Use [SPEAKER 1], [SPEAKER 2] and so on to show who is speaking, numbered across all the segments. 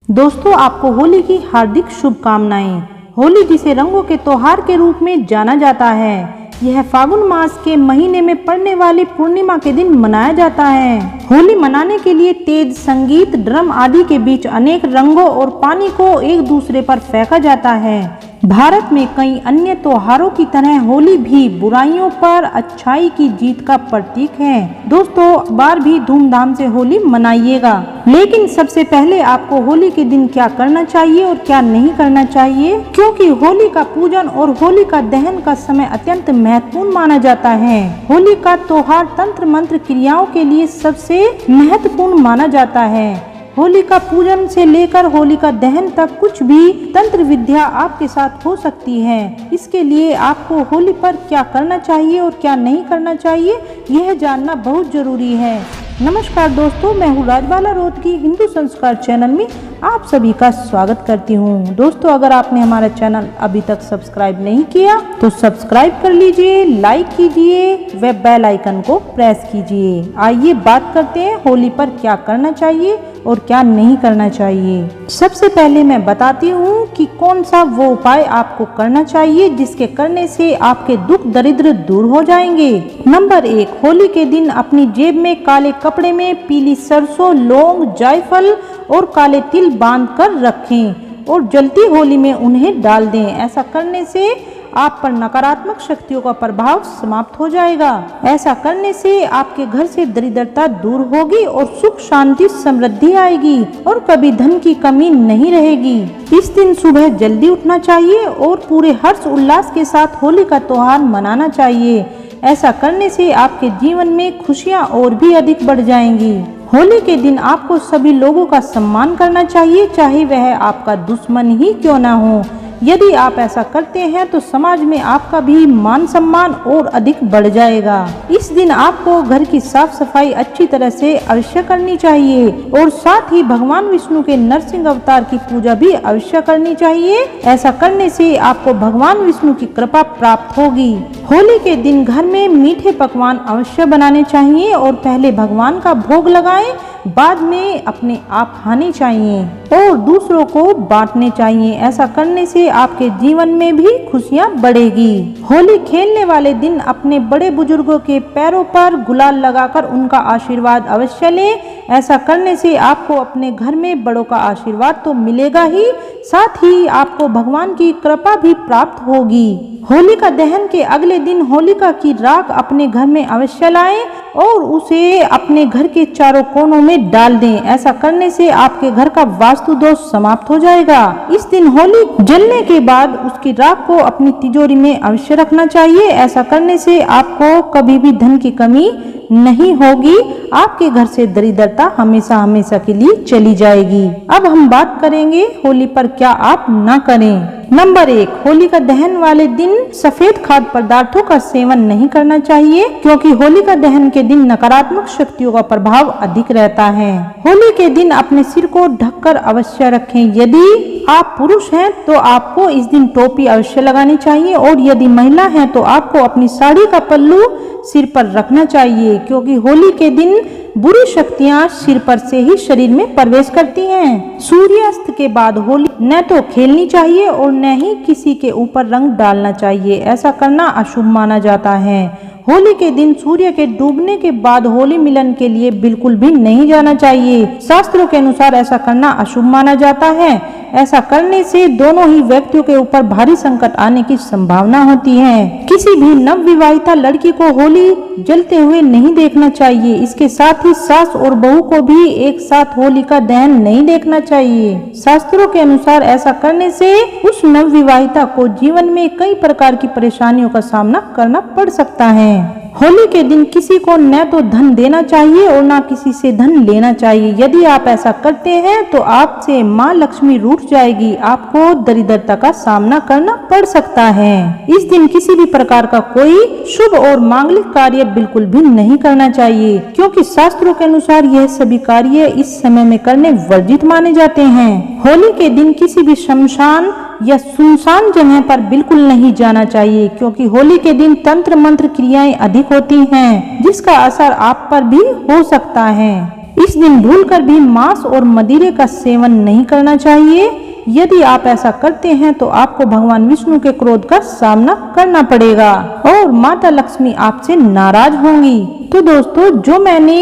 [SPEAKER 1] दोस्तों, आपको होली की हार्दिक शुभकामनाएं। होली जिसे रंगों के त्योहार के रूप में जाना जाता है, यह फागुन मास के महीने में पड़ने वाली पूर्णिमा के दिन मनाया जाता है। होली मनाने के लिए तेज संगीत, ड्रम आदि के बीच अनेक रंगों और पानी को एक दूसरे पर फेंका जाता है। भारत में कई अन्य त्योहारों की तरह होली भी बुराइयों पर अच्छाई की जीत का प्रतीक है। दोस्तों, बार भी धूमधाम से होली मनाइएगा, लेकिन सबसे पहले आपको होली के दिन क्या करना चाहिए और क्या नहीं करना चाहिए, क्योंकि होली का पूजन और होली का दहन का समय अत्यंत महत्वपूर्ण माना जाता है। होली का त्योहार तंत्र मंत्र क्रियाओं के लिए सबसे महत्वपूर्ण माना जाता है। होली का पूजन से लेकर होली का दहन तक कुछ भी तंत्र विद्या आपके साथ हो सकती है। इसके लिए आपको होली पर क्या करना चाहिए और क्या नहीं करना चाहिए, यह जानना बहुत जरूरी है। नमस्कार दोस्तों, मैं हूँ राजबाला रोहतगी, हिंदू संस्कार चैनल में आप सभी का स्वागत करती हूँ। दोस्तों, अगर आपने हमारा चैनल अभी तक सब्सक्राइब नहीं किया तो सब्सक्राइब कर लीजिए, लाइक कीजिए व बेल आइकन को प्रेस कीजिए। आइए बात करते हैं होली पर क्या करना चाहिए और क्या नहीं करना चाहिए। सबसे पहले मैं बताती हूँ कि कौन सा वो उपाय आपको करना चाहिए जिसके करने से आपके दुख दरिद्र दूर हो जाएंगे। नंबर 1, होली के दिन अपनी जेब में काले कपड़े में पीली सरसों, लौंग, जायफल और काले तिल बांध कर रखें और जलती होली में उन्हें डाल दें। ऐसा करने से आप पर नकारात्मक शक्तियों का प्रभाव समाप्त हो जाएगा। ऐसा करने से आपके घर से दरिद्रता दूर होगी और सुख शांति समृद्धि आएगी और कभी धन की कमी नहीं रहेगी। इस दिन सुबह जल्दी उठना चाहिए और पूरे हर्ष उल्लास के साथ होली का त्योहार मनाना चाहिए। ऐसा करने से आपके जीवन में खुशियाँ और भी अधिक बढ़ जाएंगी। होली के दिन आपको सभी लोगों का सम्मान करना चाहिए, चाहे वह आपका दुश्मन ही क्यों ना हो। यदि आप ऐसा करते हैं तो समाज में आपका भी मान सम्मान और अधिक बढ़ जाएगा। इस दिन आपको घर की साफ सफाई अच्छी तरह से अवश्य करनी चाहिए और साथ ही भगवान विष्णु के नरसिंह अवतार की पूजा भी अवश्य करनी चाहिए। ऐसा करने से आपको भगवान विष्णु की कृपा प्राप्त होगी। होली के दिन घर में मीठे पकवान अवश्य बनाने चाहिए और पहले भगवान का भोग लगाएं, बाद में अपने आप खाने चाहिए और दूसरों को बांटने चाहिए। ऐसा करने से आपके जीवन में भी खुशियां बढ़ेगी। होली खेलने वाले दिन अपने बड़े बुजुर्गों के पैरों पर गुलाल लगाकर उनका आशीर्वाद अवश्य लें। ऐसा करने से आपको अपने घर में बड़ों का आशीर्वाद तो मिलेगा ही, साथ ही आपको भगवान की कृपा भी प्राप्त होगी। होली का दहन के अगले दिन होलिका की राख अपने घर में अवश्य लाएं और उसे अपने घर के चारों कोनों में डाल दें। ऐसा करने से आपके घर का वास्तु दोष समाप्त हो जाएगा। इस दिन होली जलने के बाद उसकी राख को अपनी तिजोरी में अवश्य रखना चाहिए। ऐसा करने से आपको कभी भी धन की कमी नहीं होगी। आपके घर से दरिद्रता हमेशा हमेशा के लिए चली जाएगी। अब हम बात करेंगे होली पर क्या आप न करें। नंबर 1, होली का दहन वाले दिन सफेद खाद्य पदार्थों का सेवन नहीं करना चाहिए, क्योंकि होली का दहन के दिन नकारात्मक शक्तियों का प्रभाव अधिक रहता है। होली के दिन अपने सिर को ढककर अवश्य रखें। यदि आप पुरुष हैं तो आपको इस दिन टोपी अवश्य लगानी चाहिए और यदि महिला है तो आपको अपनी साड़ी का पल्लू सिर पर रखना चाहिए, क्योंकि होली के दिन बुरी शक्तियां सिर पर से ही शरीर में प्रवेश करती हैं। सूर्यास्त के बाद होली न तो खेलनी चाहिए और न ही किसी के ऊपर रंग डालना चाहिए। ऐसा करना अशुभ माना जाता है। होली के दिन सूर्य के डूबने के बाद होली मिलन के लिए बिल्कुल भी नहीं जाना चाहिए। शास्त्रों के अनुसार ऐसा करना अशुभ माना जाता है। ऐसा करने से दोनों ही व्यक्तियों के ऊपर भारी संकट आने की संभावना होती है। किसी भी नवविवाहिता लड़की को होली जलते हुए नहीं देखना चाहिए। इसके साथ ही सास और बहू को भी एक साथ होली का दहन नहीं देखना चाहिए। शास्त्रों के अनुसार ऐसा करने से उस नवविवाहिता को जीवन में कई प्रकार की परेशानियों का सामना करना पड़ सकता है। होली के दिन किसी को न तो धन देना चाहिए और न किसी से धन लेना चाहिए। यदि आप ऐसा करते हैं तो आपसे माँ लक्ष्मी रूठ जाएगी। आपको दरिद्रता का सामना करना पड़ सकता है। इस दिन किसी भी प्रकार का कोई शुभ और मांगलिक कार्य बिल्कुल भी नहीं करना चाहिए, क्योंकि शास्त्रों के अनुसार यह सभी कार्य इस समय में करने वर्जित माने जाते हैं। होली के दिन किसी भी शमशान या सुनसान जगह पर बिल्कुल नहीं जाना चाहिए, क्योंकि होली के दिन तंत्र मंत्र क्रियाएं अधिक होती हैं, जिसका असर आप पर भी हो सकता है। इस दिन भूलकर भी मांस और मदिरे का सेवन नहीं करना चाहिए। यदि आप ऐसा करते हैं तो आपको भगवान विष्णु के क्रोध का सामना करना पड़ेगा और माता लक्ष्मी आपसे नाराज होंगी। तो दोस्तों, जो मैंने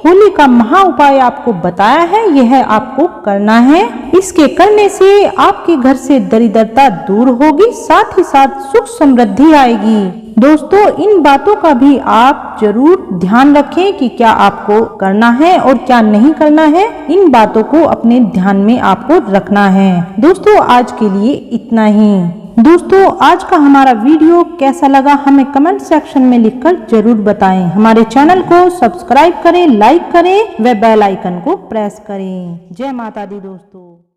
[SPEAKER 1] होली का महा उपाय आपको बताया है, यह आपको करना है। इसके करने से आपके घर से दरिद्रता दूर होगी, साथ ही साथ सुख समृद्धि आएगी। दोस्तों, इन बातों का भी आप जरूर ध्यान रखें कि क्या आपको करना है और क्या नहीं करना है। इन बातों को अपने ध्यान में आपको रखना है। दोस्तों, आज के लिए इतना ही। दोस्तों, आज का हमारा वीडियो कैसा लगा हमें कमेंट सेक्शन में लिखकर जरूर बताएं। हमारे चैनल को सब्सक्राइब करें, लाइक करें व बेल आइकन को प्रेस करें। जय माता दी दोस्तों।